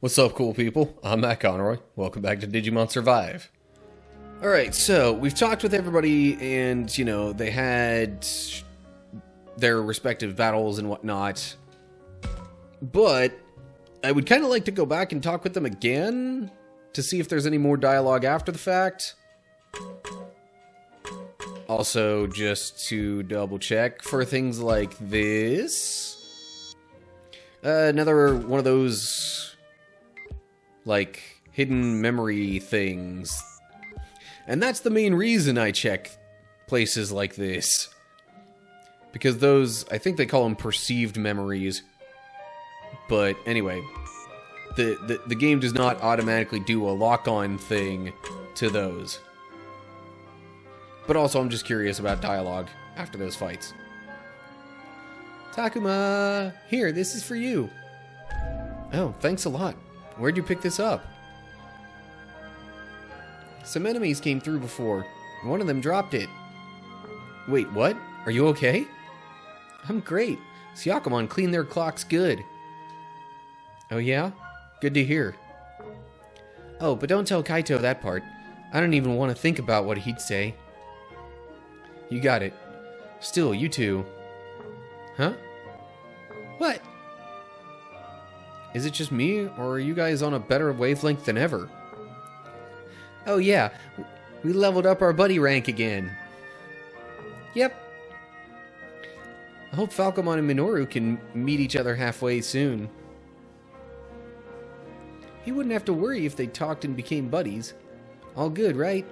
What's up, cool people? I'm Matt Conroy. Welcome back to Digimon Survive. Alright, so we've talked with everybody and, they had their respective battles and whatnot. But I would kind of like to go back and talk with them again to see if there's any more dialogue after the fact. Also, just to double check for things like this. Another one of those, like, hidden memory things. And that's the main reason I check places like this. Because those, I think they call them perceived memories. But anyway, the game does not automatically do a lock-on thing to those. But also, I'm just curious about dialogue after those fights. Takuma! Here, this is for you. Oh, thanks a lot. Where'd you pick this up? Some enemies came through before. One of them dropped it. Wait, what? Are you okay? I'm great. Syakomon cleaned their clocks good. Oh yeah? Good to hear. Oh, but don't tell Kaito that part. I don't even want to think about what he'd say. You got it. Still, you two. Huh? What? Is it just me, or are you guys on a better wavelength than ever? Oh yeah, we leveled up our buddy rank again. Yep. I hope Falcomon and Minoru can meet each other halfway soon. He wouldn't have to worry if they talked and became buddies. All good, right?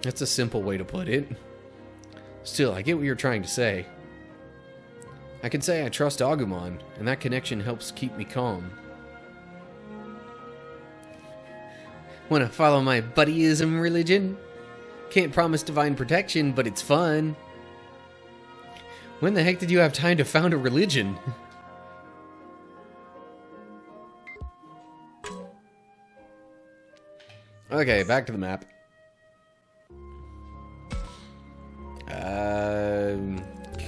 That's a simple way to put it. Still, I get what you're trying to say. I can say I trust Agumon, and that connection helps keep me calm. Want to follow my buddyism religion? Can't promise divine protection, but it's fun. When the heck did you have time to found a religion? Okay, back to the map.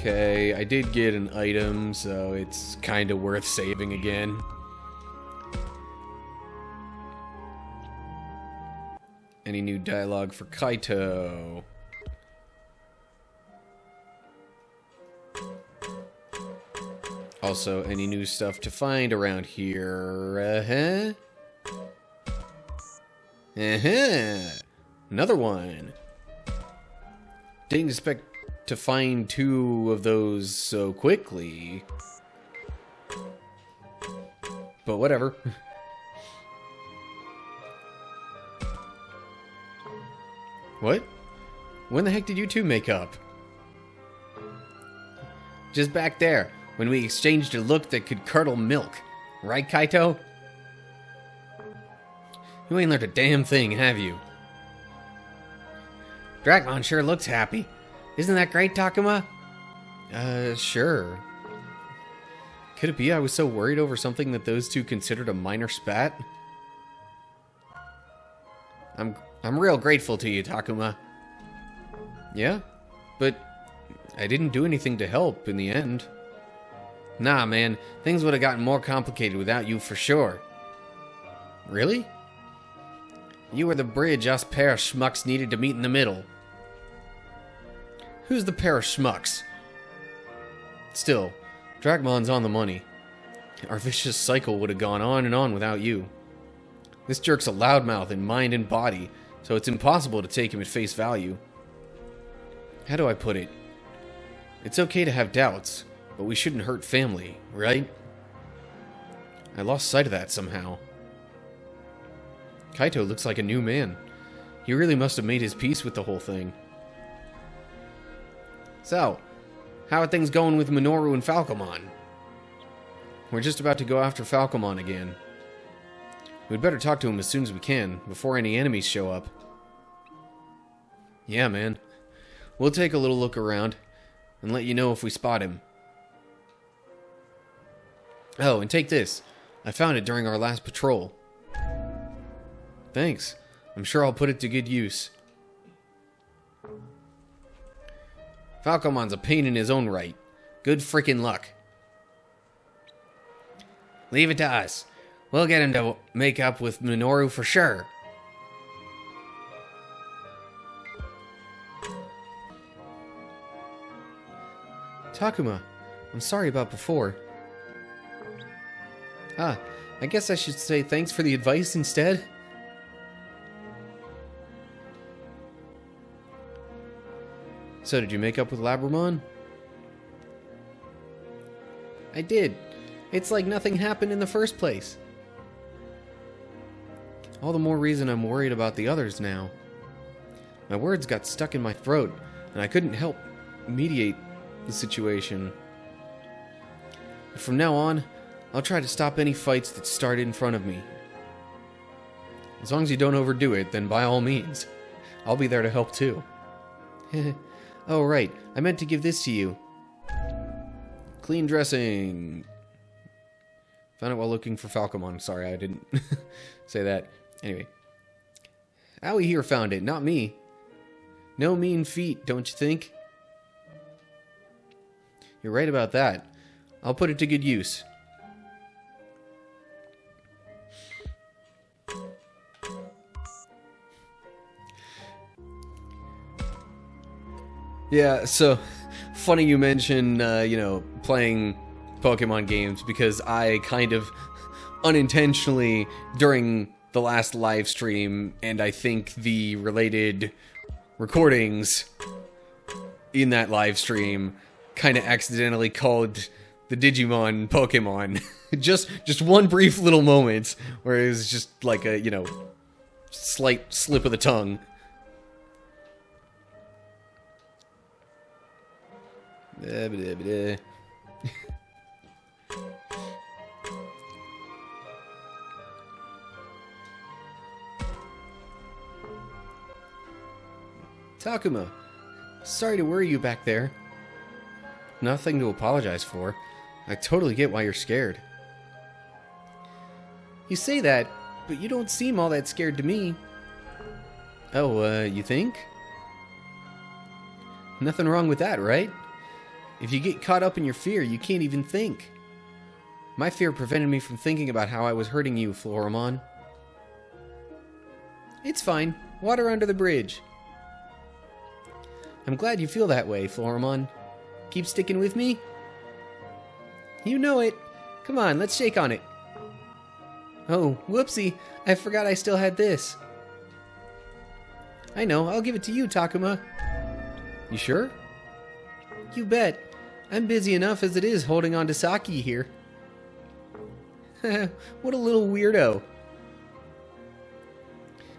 Okay, I did get an item, so it's kind of worth saving again. Any new dialogue for Kaito? Also, any new stuff to find around here? Another one. Didn't expect to find two of those so quickly. But whatever. What? When the heck did you two make up? Just back there, when we exchanged a look that could curdle milk. Right, Kaito? You ain't learned a damn thing, have you? Dragmon sure looks happy. Isn't that great, Takuma? Sure. Could it be I was so worried over something that those two considered a minor spat? I'm real grateful to you, Takuma. Yeah? But I didn't do anything to help in the end. Nah, man. Things would have gotten more complicated without you for sure. Really? You were the bridge us pair of schmucks needed to meet in the middle. Who's the pair of schmucks? Still, Dragmon's on the money. Our vicious cycle would have gone on and on without you. This jerk's a loudmouth in mind and body, so it's impossible to take him at face value. How do I put it? It's okay to have doubts, but we shouldn't hurt family, right? I lost sight of that somehow. Kaito looks like a new man. He really must have made his peace with the whole thing. So, how are things going with Minoru and Falcomon? We're just about to go after Falcomon again. We'd better talk to him as soon as we can, before any enemies show up. Yeah, man. We'll take a little look around, and let you know if we spot him. Oh, and take this. I found it during our last patrol. Thanks. I'm sure I'll put it to good use. Falcomon's a pain in his own right. Good frickin' luck. Leave it to us. We'll get him to make up with Minoru for sure. Takuma, I'm sorry about before. I guess I should say thanks for the advice instead. So, did you make up with Labramon? I did. It's like nothing happened in the first place. All the more reason I'm worried about the others now. My words got stuck in my throat, and I couldn't help mediate the situation. But from now on, I'll try to stop any fights that start in front of me. As long as you don't overdo it, then by all means. I'll be there to help too. Oh right, I meant to give this to you. Clean dressing. Found it while looking for Falcomon. Sorry, I didn't say that. Anyway. Owie here found it, not me. No mean feat, don't you think? You're right about that. I'll put it to good use. Yeah, so funny you mention, playing Pokemon games, because I kind of unintentionally, during the last live stream, and I think the related recordings in that live stream, kind of accidentally called the Digimon Pokemon. just one brief little moment where it was just like a, slight slip of the tongue. Takuma, sorry to worry you back there. Nothing to apologize for. I totally get why you're scared. You say that, but you don't seem all that scared to me. Oh, you think? Nothing wrong with that, right? If you get caught up in your fear, you can't even think. My fear prevented me from thinking about how I was hurting you, Floramon. It's fine. Water under the bridge. I'm glad you feel that way, Floramon. Keep sticking with me? You know it. Come on, let's shake on it. Oh, whoopsie. I forgot I still had this. I know, I'll give it to you, Takuma. You sure? You bet. I'm busy enough as it is holding on to Saki here. What a little weirdo.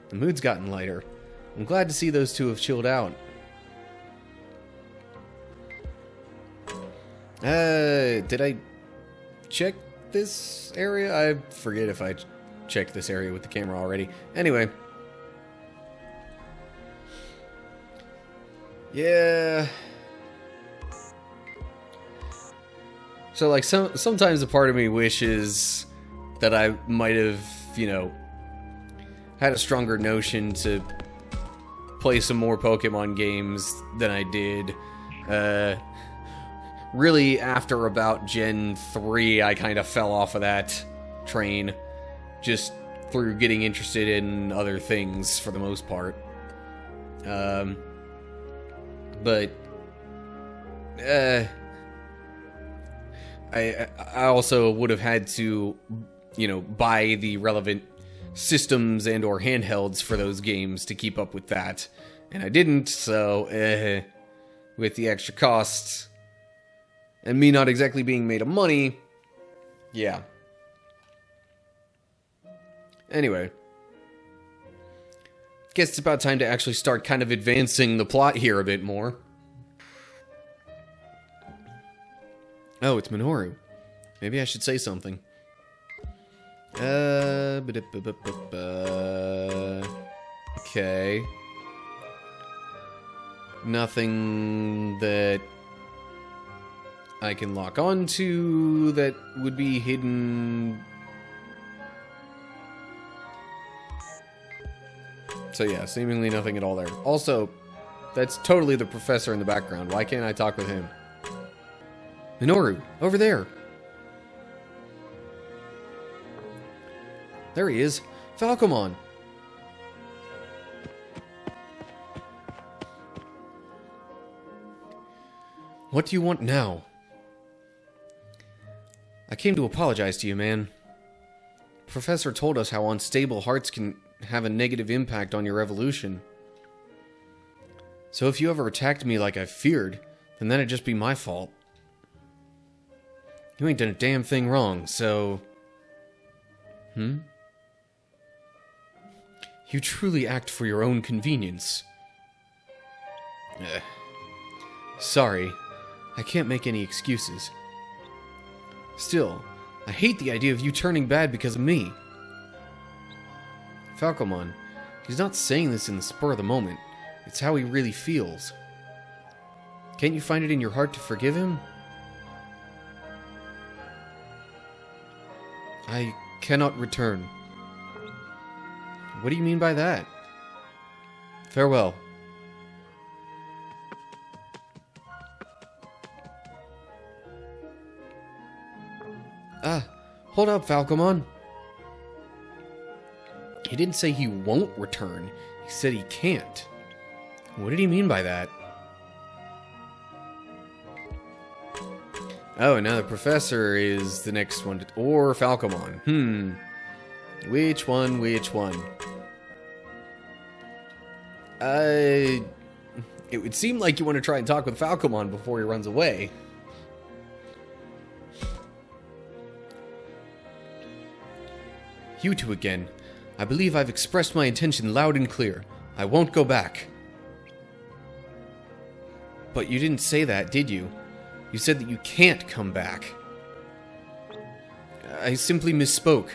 The mood's gotten lighter. I'm glad to see those two have chilled out. Did I check this area? I forget if I checked this area with the camera already. Anyway. Yeah. So, like, sometimes a part of me wishes that I might have, had a stronger notion to play some more Pokemon games than I did. Really, after about Gen 3, I kind of fell off of that train, just through getting interested in other things for the most part. But I also would have had to, buy the relevant systems and or handhelds for those games to keep up with that. And I didn't, so with the extra costs and me not exactly being made of money, yeah. Anyway. Guess it's about time to actually start kind of advancing the plot here a bit more. Oh, it's Minoru. Maybe I should say something. Okay. Nothing that I can lock onto that would be hidden. So yeah, seemingly nothing at all there. Also, that's totally the professor in the background. Why can't I talk with him? Minoru, over there. There he is. Falcomon! What do you want now? I came to apologize to you, man. Professor told us how unstable hearts can have a negative impact on your evolution. So if you ever attacked me like I feared, then that'd just be my fault. You ain't done a damn thing wrong, so... You truly act for your own convenience. Sorry, I can't make any excuses. Still, I hate the idea of you turning bad because of me. Falcomon, he's not saying this in the spur of the moment. It's how he really feels. Can't you find it in your heart to forgive him? I cannot return. What do you mean by that? Farewell. Hold up, Falcomon. He didn't say he won't return. He said he can't. What did he mean by that? Oh, now the professor is the next one to... Or Falcomon. Which one? It would seem like you want to try and talk with Falcomon before he runs away. You two again. I believe I've expressed my intention loud and clear. I won't go back. But you didn't say that, did you? You said that you can't come back. I simply misspoke.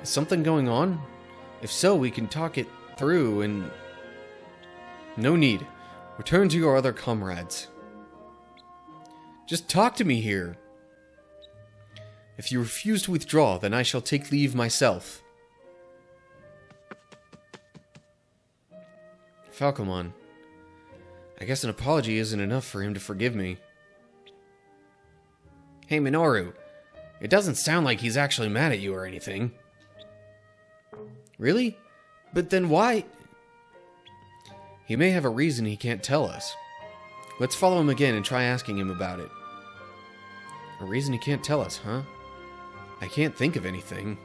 Is something going on? If so, we can talk it through and... No need. Return to your other comrades. Just talk to me here. If you refuse to withdraw, then I shall take leave myself. Falcomon, I guess an apology isn't enough for him to forgive me. Hey, Minoru, it doesn't sound like he's actually mad at you or anything. Really? But then why? He may have a reason he can't tell us. Let's follow him again and try asking him about it. A reason he can't tell us, huh? I can't think of anything.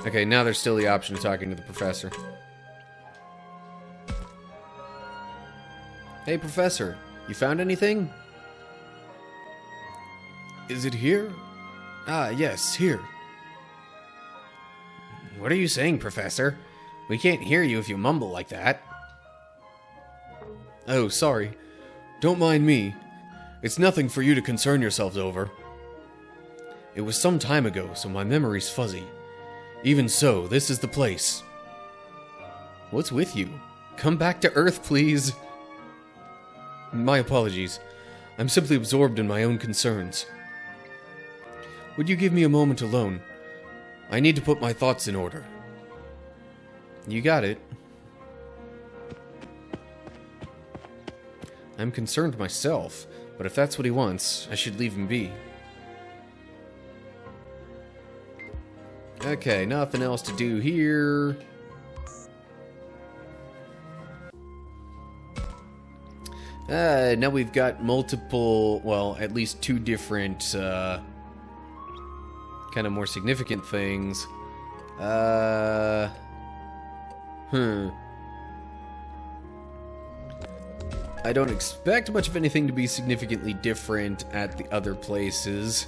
Okay, now there's still the option of talking to the professor. Hey, Professor, you found anything? Is it here? Ah, yes, here. What are you saying, Professor? We can't hear you if you mumble like that. Oh, sorry. Don't mind me. It's nothing for you to concern yourselves over. It was some time ago, so my memory's fuzzy. Even so, this is the place. What's with you? Come back to Earth, please. My apologies. I'm simply absorbed in my own concerns. Would you give me a moment alone? I need to put my thoughts in order. You got it. I'm concerned myself, but if that's what he wants, I should leave him be. Okay, nothing else to do here. Now we've got multiple, well, at least two different, kind of more significant things. I don't expect much of anything to be significantly different at the other places.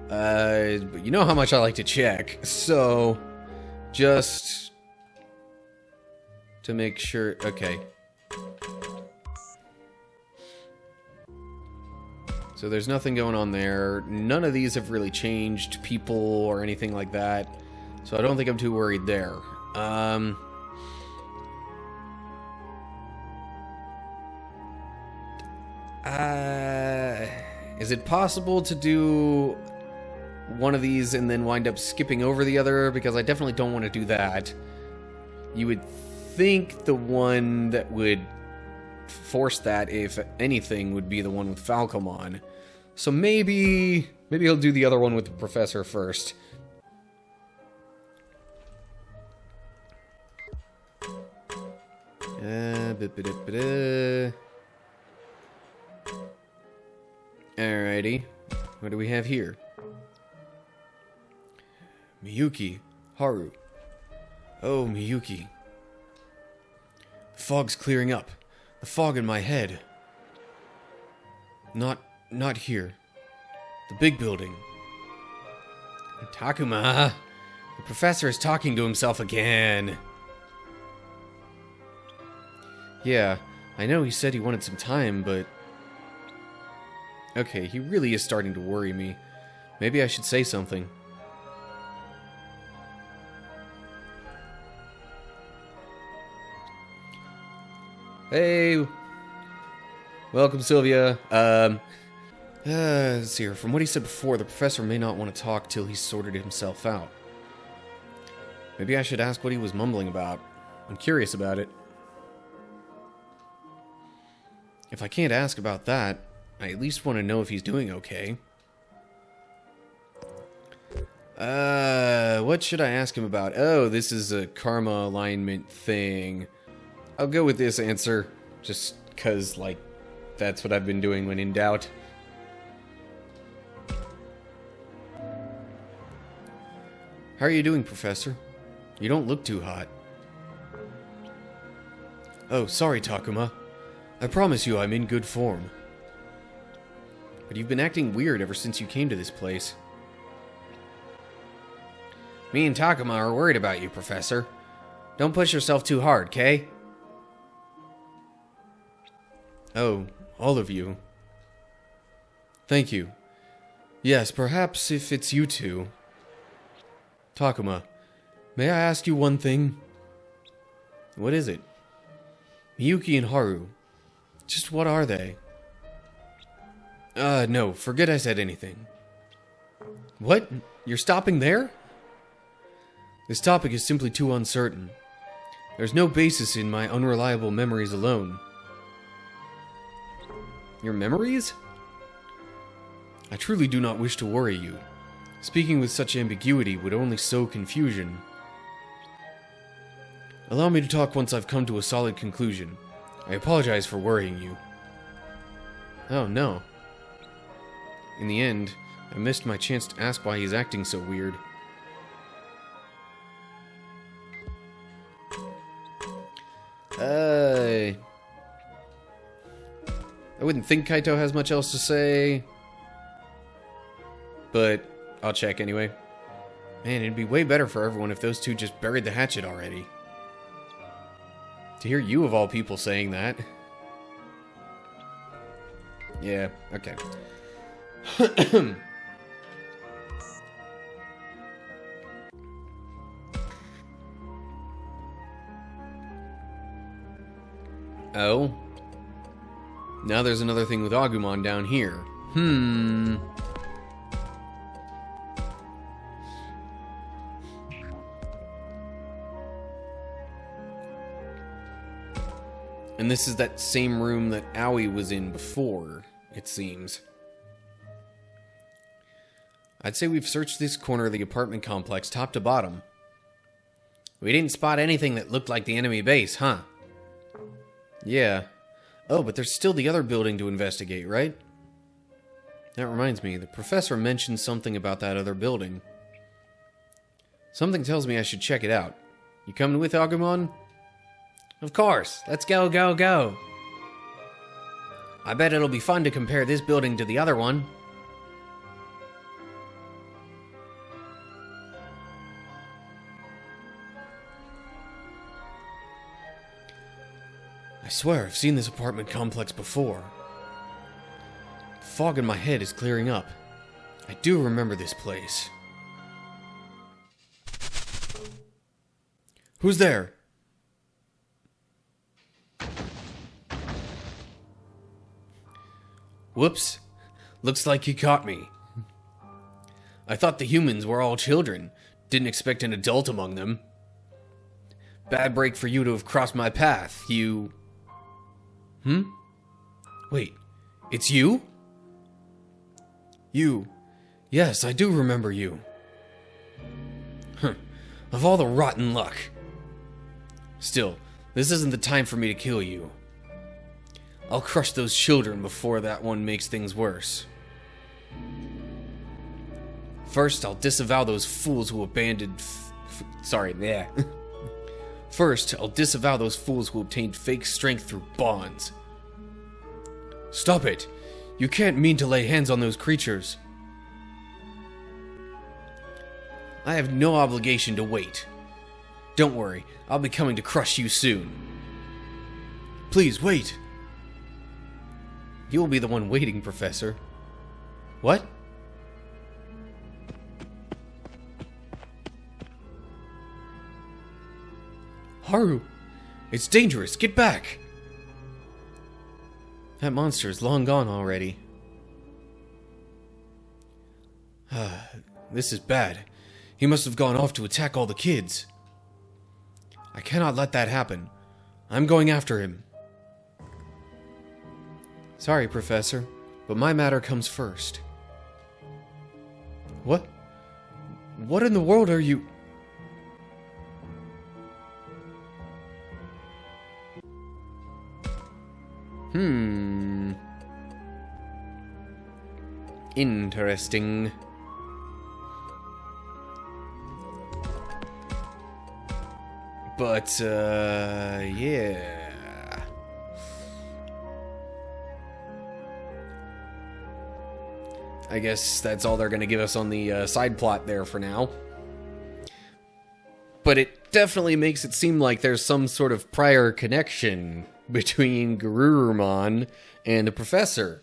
But you know how much I like to check, so just to make sure. Okay. So there's nothing going on there. None of these have really changed people or anything like that, so I don't think I'm too worried there. Is it possible to do one of these and then wind up skipping over the other? Because I definitely don't want to do that. You would think the one that would force that, if anything, would be the one with Falcomon. So maybe he'll do the other one with the professor first. Alrighty. What do we have here? Miyuki, Haru. Oh, Miyuki. The fog's clearing up. The fog in my head. Not here. The big building. Takuma. The professor is talking to himself again. Yeah, I know he said he wanted some time, but... Okay, he really is starting to worry me. Maybe I should say something. Hey! Welcome, Sylvia. Let's see here. From what he said before, the professor may not want to talk till he's sorted himself out. Maybe I should ask what he was mumbling about. I'm curious about it. If I can't ask about that, I at least want to know if he's doing okay. What should I ask him about? Oh, this is a karma alignment thing. I'll go with this answer, just because, like, that's what I've been doing when in doubt. How are you doing, Professor? You don't look too hot. Oh, sorry, Takuma. I promise you I'm in good form. But you've been acting weird ever since you came to this place. Me and Takuma are worried about you, Professor. Don't push yourself too hard, 'kay? Oh, all of you. Thank you. Yes, perhaps if it's you two. Takuma, may I ask you one thing? What is it? Miyuki and Haru. Just what are they? No, forget I said anything. What? You're stopping there? This topic is simply too uncertain. There's no basis in my unreliable memories alone. Your memories? I truly do not wish to worry you. Speaking with such ambiguity would only sow confusion. Allow me to talk once I've come to a solid conclusion. I apologize for worrying you. Oh, no. In the end, I missed my chance to ask why he's acting so weird. I wouldn't think Kaito has much else to say, but I'll check anyway. Man, it'd be way better for everyone if those two just buried the hatchet already. To hear you of all people saying that. Yeah, okay. Oh? Now there's another thing with Agumon down here. And this is that same room that Aoi was in before, it seems. I'd say we've searched this corner of the apartment complex top to bottom. We didn't spot anything that looked like the enemy base, huh? Yeah. Oh, but there's still the other building to investigate, right? That reminds me, the professor mentioned something about that other building. Something tells me I should check it out. You coming with, Agumon? Of course. Let's go, go, go. I bet it'll be fun to compare this building to the other one. I swear I've seen this apartment complex before. The fog in my head is clearing up. I do remember this place. Who's there? Whoops. Looks like you caught me. I thought the humans were all children. Didn't expect an adult among them. Bad break for you to have crossed my path, you... Wait, it's you? You. Yes, I do remember you. Of all the rotten luck. Still, this isn't the time for me to kill you. I'll crush those children before that one makes things worse. First, I'll disavow those fools who abandoned... First, I'll disavow those fools who obtained fake strength through bonds. Stop it! You can't mean to lay hands on those creatures. I have no obligation to wait. Don't worry, I'll be coming to crush you soon. Please, wait! You'll be the one waiting, Professor. What? Haru! It's dangerous! Get back! That monster is long gone already. This is bad. He must have gone off to attack all the kids. I cannot let that happen. I'm going after him. Sorry, Professor, but my matter comes first. What? What in the world are you... Interesting. But, yeah. I guess that's all they're gonna give us on the side plot there for now. But it definitely makes it seem like there's some sort of prior connection between Garurumon and the Professor.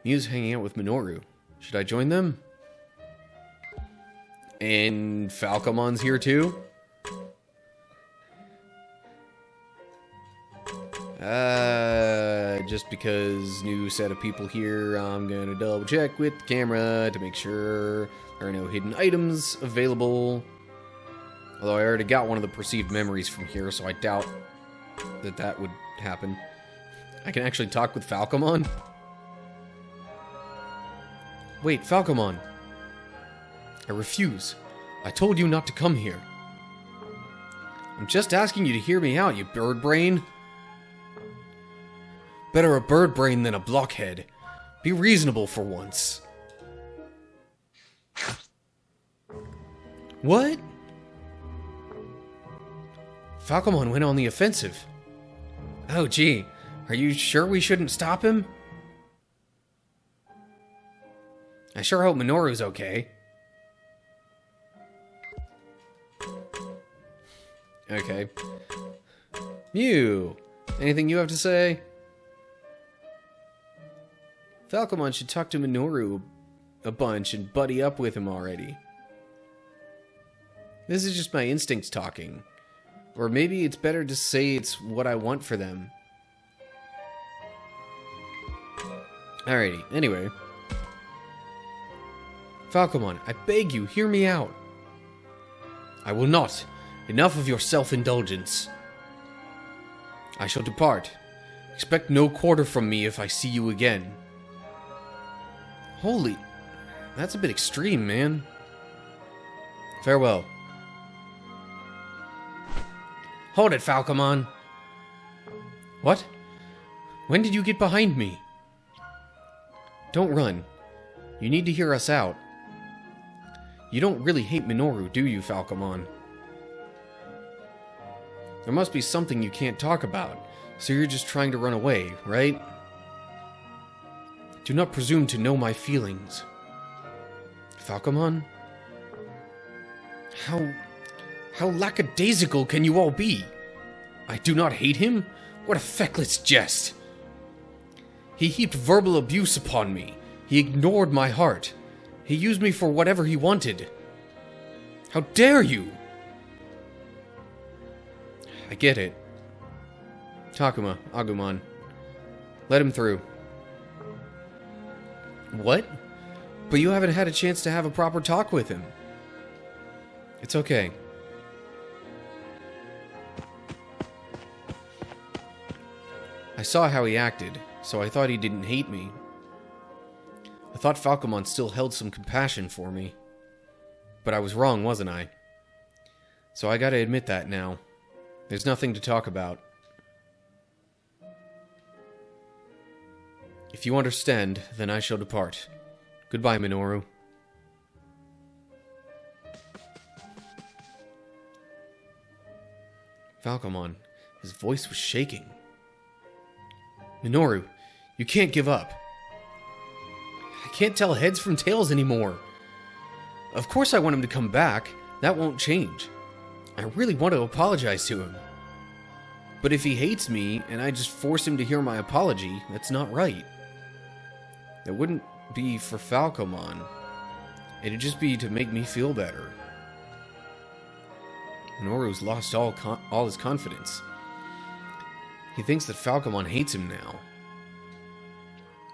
Miu's hanging out with Minoru. Should I join them? And Falcomon's here too? Just because new set of people here, I'm gonna double check with the camera to make sure there are no hidden items available. Although I already got one of the perceived memories from here, so I doubt that that would happen. I can actually talk with Falcomon? Wait, Falcomon. I refuse. I told you not to come here. I'm just asking you to hear me out, you bird brain. Better a bird brain than a blockhead. Be reasonable for once. What? Falcomon went on the offensive. Oh, gee. Are you sure we shouldn't stop him? I sure hope Minoru's okay. Okay. Miu, anything you have to say? Falcomon should talk to Minoru a bunch and buddy up with him already. This is just my instincts talking. Or maybe it's better to say it's what I want for them. Alrighty, anyway. Falcomon, I beg you, hear me out. I will not. Enough of your self-indulgence. I shall depart. Expect no quarter from me if I see you again. Holy... That's a bit extreme, man. Farewell. Hold it, Falcomon. What? When did you get behind me? Don't run. You need to hear us out. You don't really hate Minoru, do you, Falcomon? There must be something you can't talk about, so you're just trying to run away, right? Do not presume to know my feelings. Falcomon? How lackadaisical can you all be? I do not hate him? What a feckless jest! He heaped verbal abuse upon me. He ignored my heart. He used me for whatever he wanted. How dare you! I get it. Takuma, Agumon. Let him through. What? But you haven't had a chance to have a proper talk with him. It's okay. I saw how he acted, so I thought he didn't hate me. I thought Falcomon still held some compassion for me. But I was wrong, wasn't I? So I gotta admit that now. There's nothing to talk about. If you understand, then I shall depart. Goodbye, Minoru. Falcomon, his voice was shaking. Minoru, you can't give up. I can't tell heads from tails anymore. Of course I want him to come back. That won't change. I really want to apologize to him. But if he hates me, and I just force him to hear my apology, that's not right. That wouldn't be for Falcomon. It'd just be to make me feel better. Minoru's lost all his confidence. He thinks that Falcomon hates him now.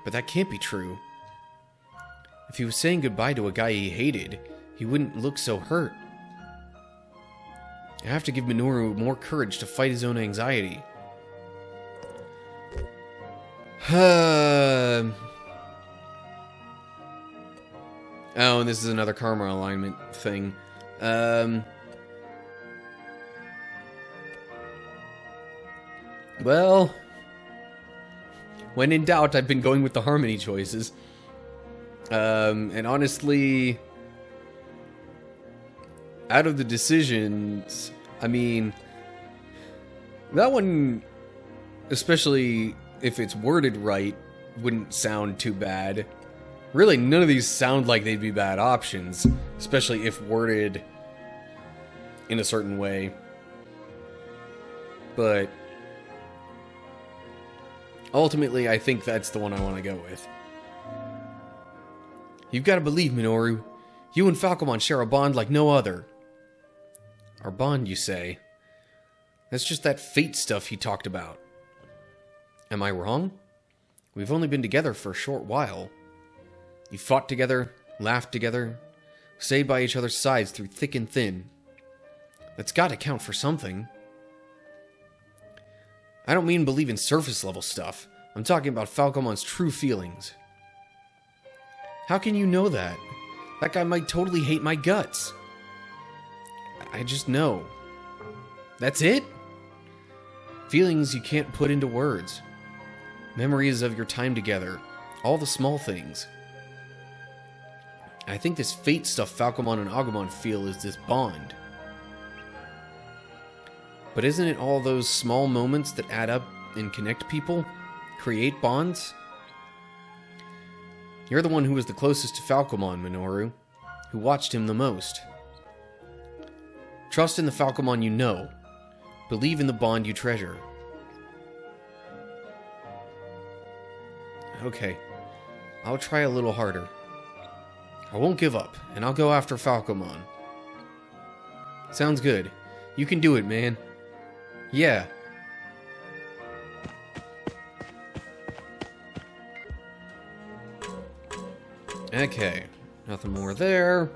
But that can't be true. If he was saying goodbye to a guy he hated, he wouldn't look so hurt. I have to give Minoru more courage to fight his own anxiety. Oh, and this is another karma alignment thing. Well, when in doubt, I've been going with the harmony choices. And honestly, out of the decisions, I mean, that one, especially if it's worded right, wouldn't sound too bad. Really, none of these sound like they'd be bad options, especially if worded in a certain way. But ultimately, I think that's the one I want to go with. You've got to believe, Minoru. You and Falcomon share a bond like no other. Our bond, you say? That's just that fate stuff he talked about. Am I wrong? We've only been together for a short while. You fought together, laughed together, stayed by each other's sides through thick and thin. That's got to count for something. I don't mean believe in surface level stuff. I'm talking about Falcomon's true feelings. How can you know that? That guy might totally hate my guts. I just know. That's it? Feelings you can't put into words. Memories of your time together. All the small things. I think this fate stuff Falcomon and Agumon feel is this bond. But isn't it all those small moments that add up and connect people? Create bonds? You're the one who was the closest to Falcomon, Minoru. Who watched him the most. Trust in the Falcomon you know. Believe in the bond you treasure. Okay. I'll try a little harder. I won't give up, and I'll go after Falcomon. Sounds good. You can do it, man. Yeah. Okay. Nothing more there.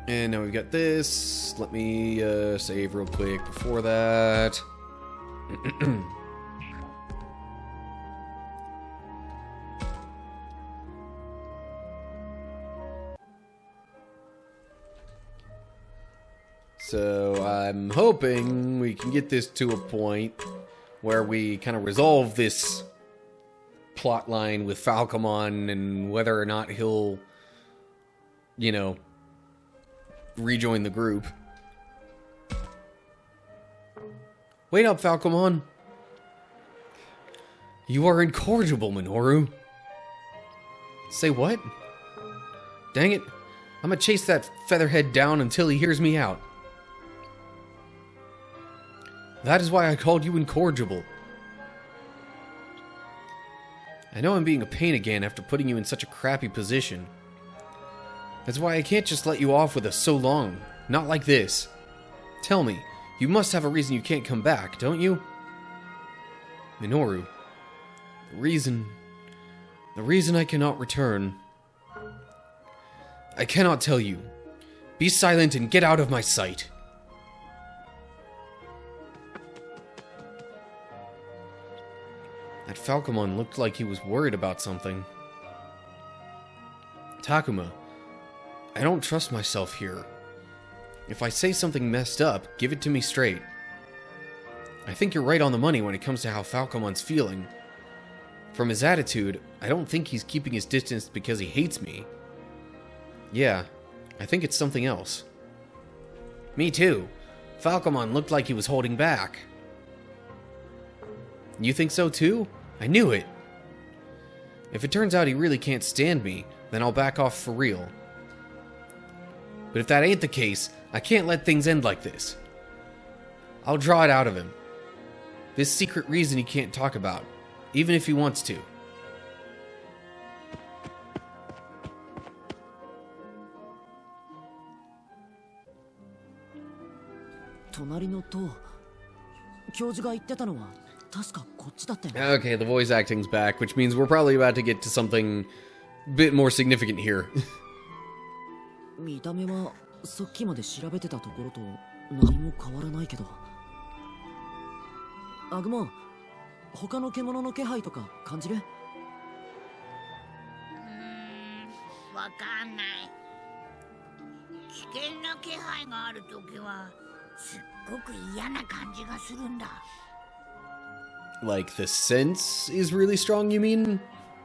And now we've got this. Let me save real quick before that. So I'm hoping we can get this to a point where we kind of resolve this plot line with Falcomon and whether or not he'll, you know, rejoin the group. Wait up, Falcomon. You are incorrigible, Minoru. Say what? Dang it. I'm gonna chase that featherhead down until he hears me out. That is why I called you incorrigible. I know I'm being a pain again after putting you in such a crappy position. That's why I can't just let you off with us so long. Not like this. Tell me, you must have a reason you can't come back, don't you? Minoru, the reason I cannot return. I cannot tell you. Be silent and get out of my sight. That Falcomon looked like he was worried about something. Takuma, I don't trust myself here. If I say something messed up, give it to me straight. I think you're right on the money when it comes to how Falcomon's feeling. From his attitude, I don't think he's keeping his distance because he hates me. Yeah, I think it's something else. Me too. Falcomon looked like he was holding back. You think so too? I knew it. If it turns out he really can't stand me, then I'll back off for real. But if that ain't the case, I can't let things end like this. I'll draw it out of him. This secret reason he can't talk about, even if he wants to. Okay, the voice acting's back, which means we're probably about to get to something a bit more significant here. 見た目はさっきまで調べてたところと何も変わらないけど。アグモン、他の獣の気配とか感じる？わかんない。危険な気配があるときはすっごく嫌な感じがするんだ。Like the sense is really strong, you mean?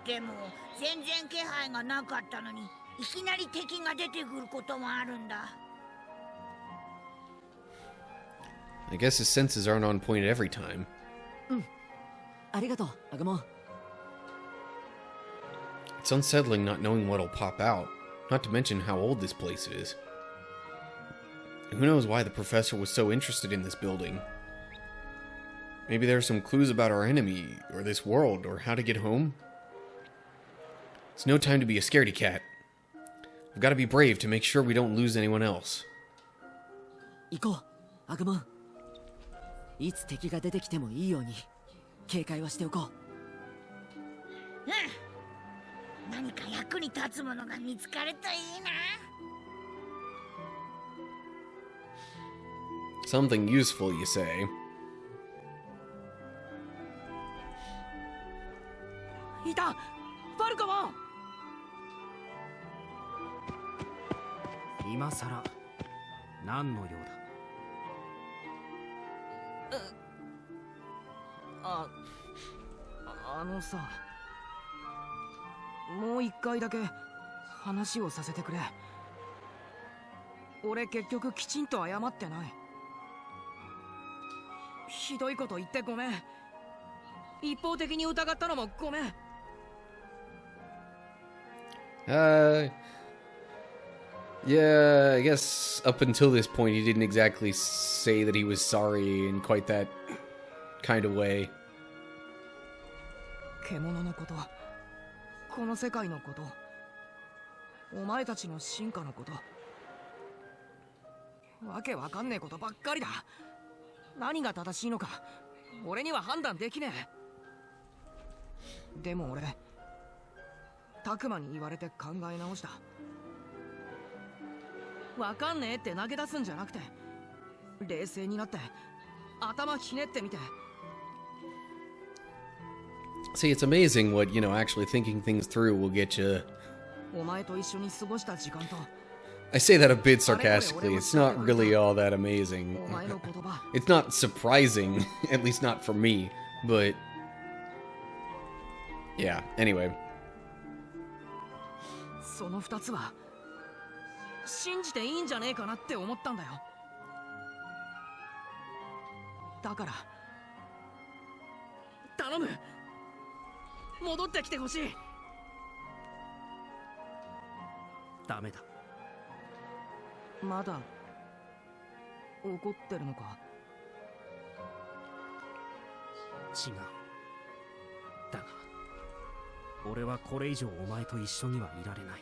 でも全然気配がなかったのにいきなり敵が出てくることもあるんだ。I guess his senses aren't on point every time. ありがとう、アグモン。It's unsettling not knowing what'll pop out, not to mention how old this place is. Who knows why the professor was so interested in this building? Maybe there are some clues about our enemy, or this world, or how to get home? It's no time to be a scaredy cat. I've got to be brave to make sure we don't lose anyone else. 行こう、アグモン。いつ敵が出てきてもいいように警戒はしておこう。何か役に立つものが見つかるといいな。Something useful, you say? いた、ファルコモン。今さら何の用だ？あのさ、もう一回だけ話をさせてくれ。俺結局きちんと謝ってない。ひどいこと言ってごめん。一方的に疑ったのもごめん。Yeah, I guess up until this point he didn't exactly say that he was sorry in quite that kind of way. 獣のこと、この世界のこと、お前たちの進化のこと、わけわかんねえことばっかりだ。何が正しいのか俺には判断できねえ。でも俺タクマに言われて考え直した。わかんねえって投げ出すんじゃなくて、冷静になって頭ひねってみて。 See, it's amazing what, actually thinking things through will get you. お前と一緒に過ごした時間と I say that a bit sarcastically. It's not really all that amazing. It's not surprising, at least not for me, but yeah, anyway. その二つは信じていいんじゃねえかなって思ったんだよ。だから頼む、戻ってきてほしい。ダメだ。まだ怒ってるのか？違う。だが俺はこれ以上お前と一緒にはいられない。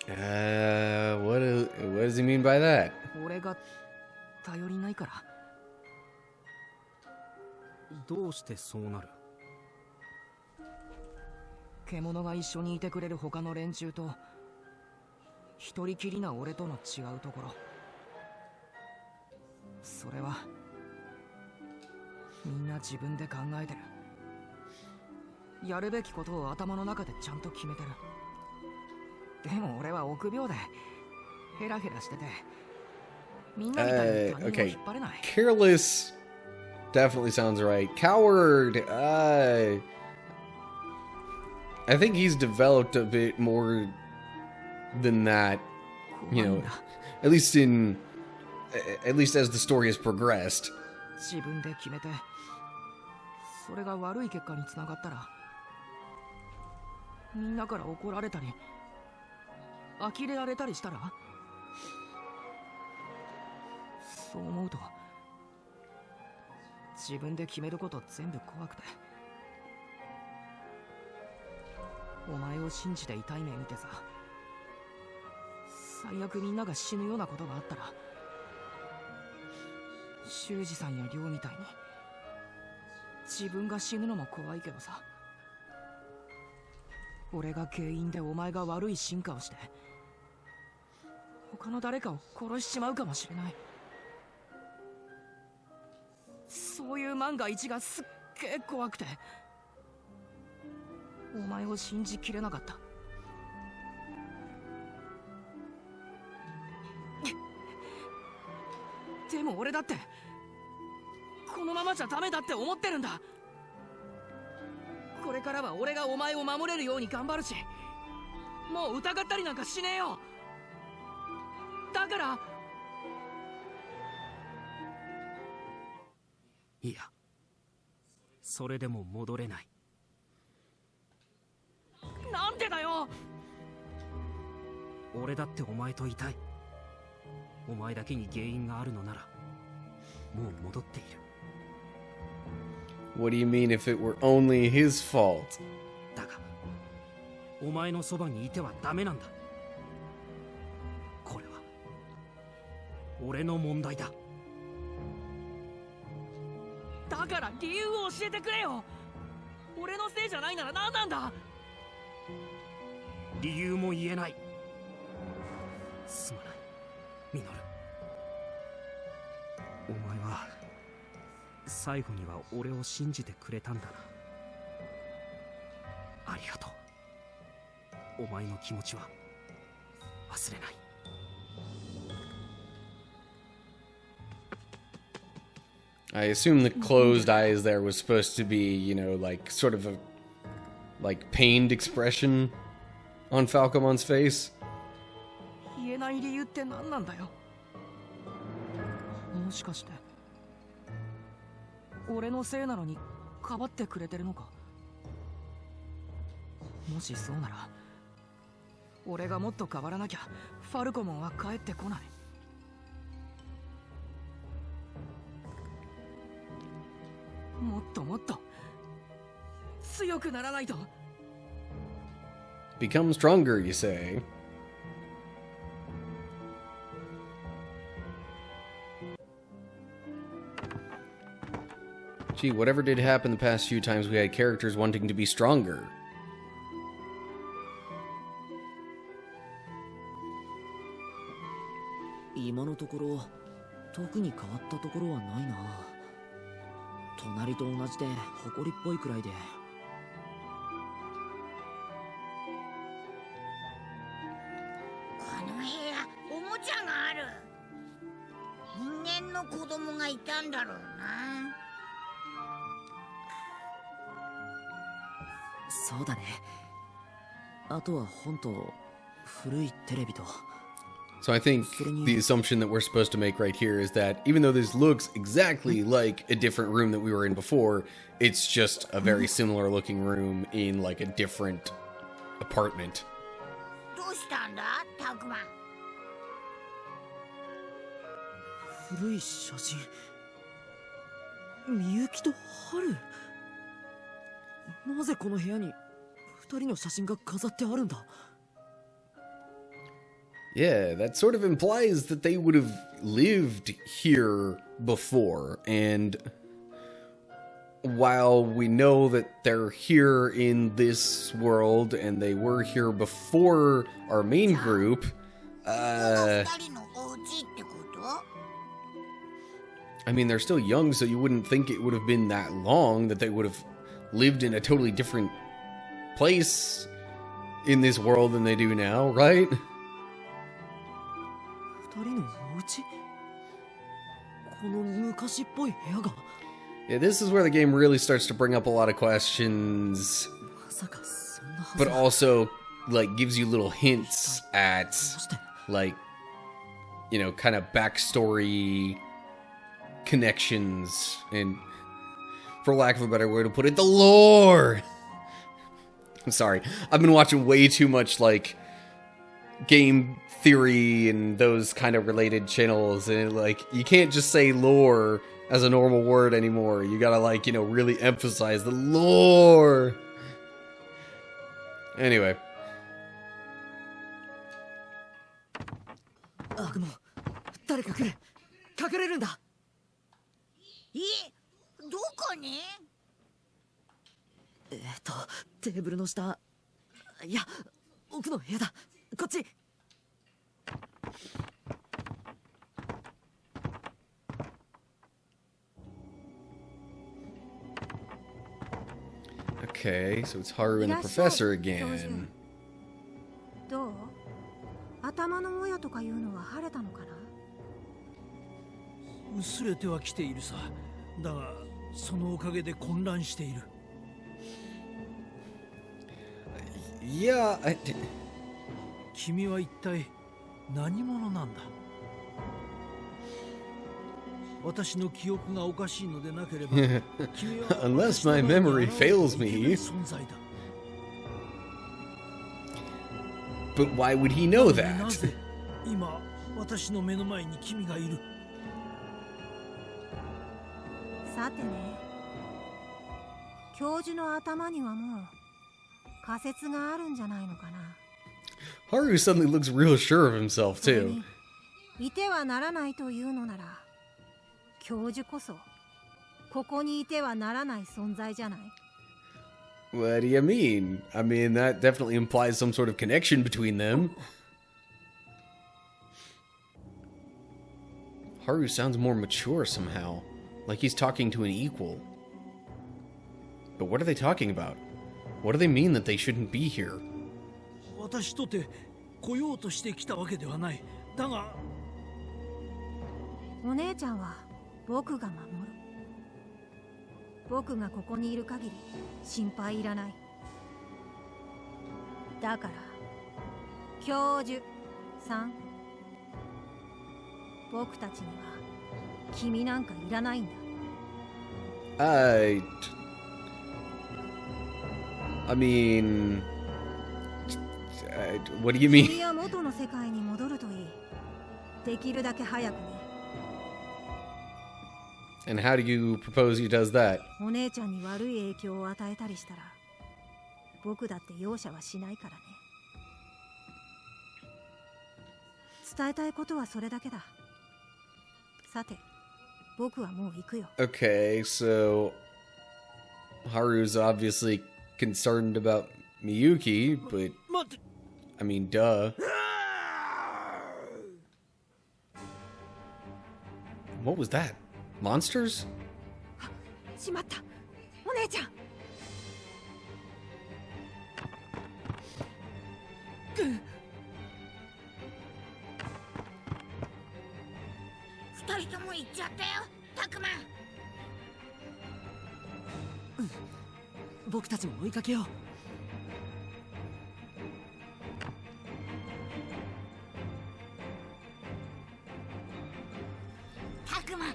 What does he mean by that? 俺が頼りないから。どうしてそうなる？獣が一緒にいてくれる他の連中と一人きりな俺との違うところ、それはみんな自分で考えてる。やるべきことを頭の中でちゃんと決めてる。でも俺は臆病でヘラヘラしてて、みんなみたいに他人を Okay. 引っ張れない。 Careless definitely sounds right. Coward. I think he's developed a bit more than that, you know, at least as the story has progressed. 自分で決めて、それが悪い結果につながったら、みんなから怒られたり呆れられたりしたら、そう思うと自分で決めること全部怖くて、お前を信じて痛い目見てさ、最悪みんなが死ぬようなことがあったら、修二さんや亮みたいに自分が死ぬのも怖いけどさ、俺が原因でお前が悪い進化をして他の誰かを殺しちまうかもしれない。そういう万が一がすっげえ怖くて、お前を信じきれなかった。でも俺だってこのままじゃダメだって思ってるんだ。これからは俺がお前を守れるように頑張るし、もう疑ったりなんかしねえよ。だから。いや、それでも戻れない。なんでだよ。俺だってお前といたい。お前だけに原因があるのならもう戻っている。 What do you mean if it were only his fault? だがお前のそばにいてはダメなんだ。これは俺の問題だ。だから理由を教えてくれよ。俺のせいじゃないなら何なんだ。理由も言えない。すまないミノル。お前は最後には俺を信じてくれたんだな。ありがとう。お前の気持ちは忘れない。I assume the closed eyes there was supposed to be, you know, like sort of a like pained expression on Falcomon's face. 言えない理由って何なんだよ。もしかして俺のせいなのにかばってくれてるのか。もしそうなら俺がもっと変わらなきゃファルコモンは帰ってこない。もっともっと強くならないと。 Become stronger, you say? Gee, whatever did happen the past few times we had characters wanting to be stronger? 今のところ特に変わったところはないな。隣と同じで誇りっぽいくらいで。この部屋おもちゃがある。人間の子供がいたんだろうな。そうだね。あとは本と古いテレビと。 So I think the assumption that we're supposed to make right here is that even though this looks exactly like a different room that we were in before, it's just a very similar looking room in like a different apartment. どうしたんだタクマン。古い写真。みゆきとハル。なぜこの部屋に二人の写真が飾ってあるんだ。 Yeah, that sort of implies that they would have lived here before. And while we know that they're here in this world and they were here before our main group, 二人のお家ってこと？ I mean, they're still young, so you wouldn't think it would have been that long that they would have lived in a totally different place in this world than they do now, right? 二人のお家、この昔っぽい部屋が。 Yeah, this is where the game really starts to bring up a lot of questions, まさかそんなはず but は。 also like gives you little hints at どうして。 like, you know, kind of backstory connections and, for lack of a better way to put it, the lore. I'm sorry, I've been watching way too much like game theory and those kind of related channels, and like you can't just say lore as a normal word anymore. You gotta like, you know, really emphasize the lore. Anyway. 悪魔、誰か来る。隠れるんだ。どこに？テーブルの下。いや、奥の部屋だ。こっち。Okay, so it's Haru and the professor again. どう？頭のもやとかいうのは晴れたのかな？薄れてはきているさ。だがそのおかげで混乱している。 Yeah, 君は一体何者なんだ？私の記憶がおかしいのでなければ君は Unless my memory fails me. 存在だ。 But why would he know な that? ぜ今私の目の前に君がいる？さてね、教授の頭にはもう仮説があるんじゃないのかな。 Haru suddenly looks real sure of himself それ too. にいてはならないというのなら、教授こそここにいてはならない存在じゃない。 What do you mean? I mean, that definitely implies some sort of connection between them. Haru sounds more mature somehow, like he's talking to an equal. But what are they talking about? What do they mean that they shouldn't be here? 私とて来ようとしてきたわけではない。だがお姉ちゃんは僕が守る。僕がここにいる限り心配いらない。だから教授さん、僕たちには君なんかいらないんだ。I mean, what do you mean? 君は元の世界に戻るといい。できるだけ早くね。 And how do you propose he does that? お姉ちゃんに悪い影響を与えたりしたら、僕だって容赦はしないからね。伝えたいことはそれだけだ。さて、僕はもう行くよ。 Okay, so Haru's obviously concerned about Miyuki, but 待って。 I mean, duh. What was that? Monsters? しまった、お姉ちゃん。二人とも行っちゃったよ、タクマ。僕たちも追いかけよう。タクマ、あれ。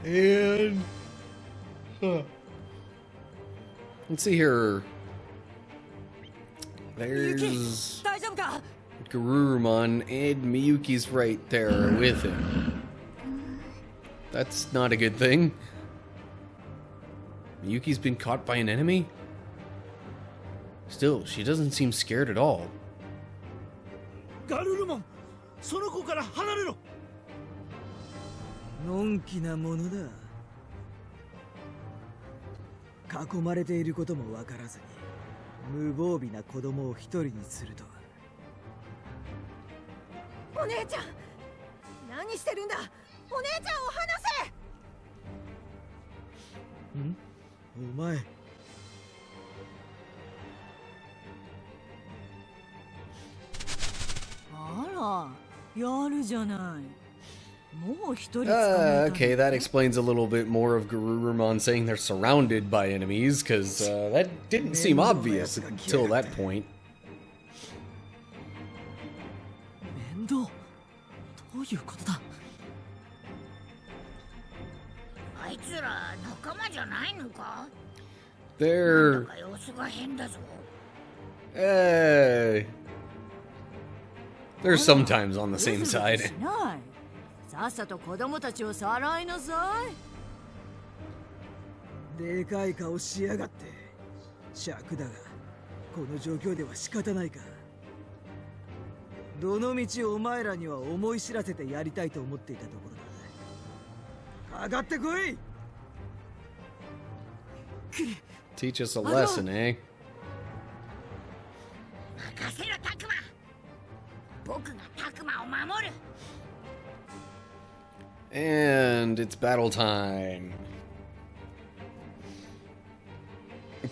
And let's see here. There's 大丈夫か？ Garurumon, and Miyuki's right there with him. That's not a good thing. Miyuki's been caught by an enemy? Still, she doesn't seem scared at all. ガルルモン、その子から離れろ。のんきなものだ。囲まれていることもわからずに無防備な子供を一人にするとは。お姉ちゃん、何してるんだ。お姉ちゃんを離せ。お前やるじゃない。もう一人捕まえたんだ。 Okay, that explains a little bit more of Garurumon saying they're surrounded by enemies, because that didn't seem obvious until that point. 面倒。どういうことだ。あいつら仲間じゃないのか？ They're... なんだか様子が変だぞ。They're sometimes on the same ブスブス side. しない。さっさと子供たちをさらいなさい。でかい顔しやがって。尺だが、この状況では仕方ないか。どの道お前らには思い知らせてやりたいと思っていたところだ。かかってこい。 Teach us a lesson, eh? 任せろタクマ。僕がタクマを守る。 And it's battle time.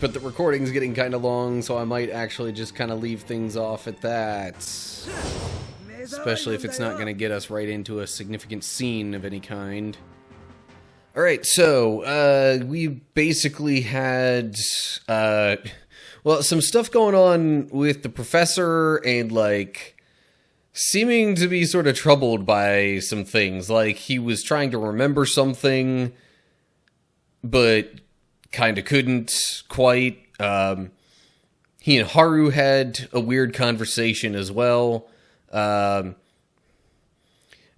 But the recording's getting kind of long, so I might actually just kind of leave things off at that. Especially if it's not going to get us right into a significant scene of any kind. Alright, so, we basically had, well, some stuff going on with the professor and, like, seeming to be sort of troubled by some things. Like, he was trying to remember something, but kind of couldn't quite. He and Haru had a weird conversation as well. And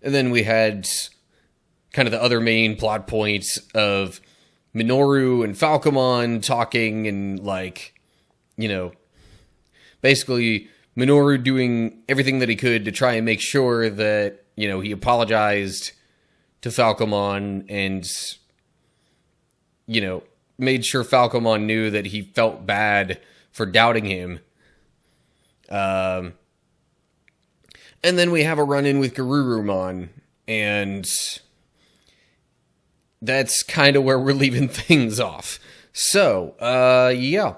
then we had kind of the other main plot points of Minoru and Falcomon talking and, like, you know, basically Minoru doing everything that he could to try and make sure that, you know, he apologized to Falcomon and, you know, made sure Falcomon knew that he felt bad for doubting him. And then we have a run-in with Garurumon, and that's kind of where we're leaving things off. So, yeah.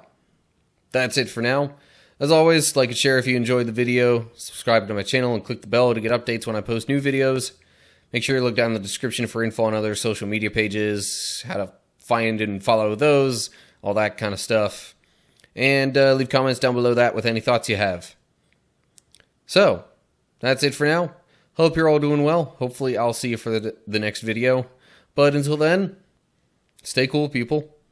That's it for now. As always, like and share if you enjoyed the video, subscribe to my channel, and click the bell to get updates when I post new videos. Make sure you look down in the description for info on other social media pages, how to find and follow those, all that kind of stuff. And leave comments down below that with any thoughts you have. So, that's it for now. Hope you're all doing well. Hopefully I'll see you for the next video. But until then, stay cool, people.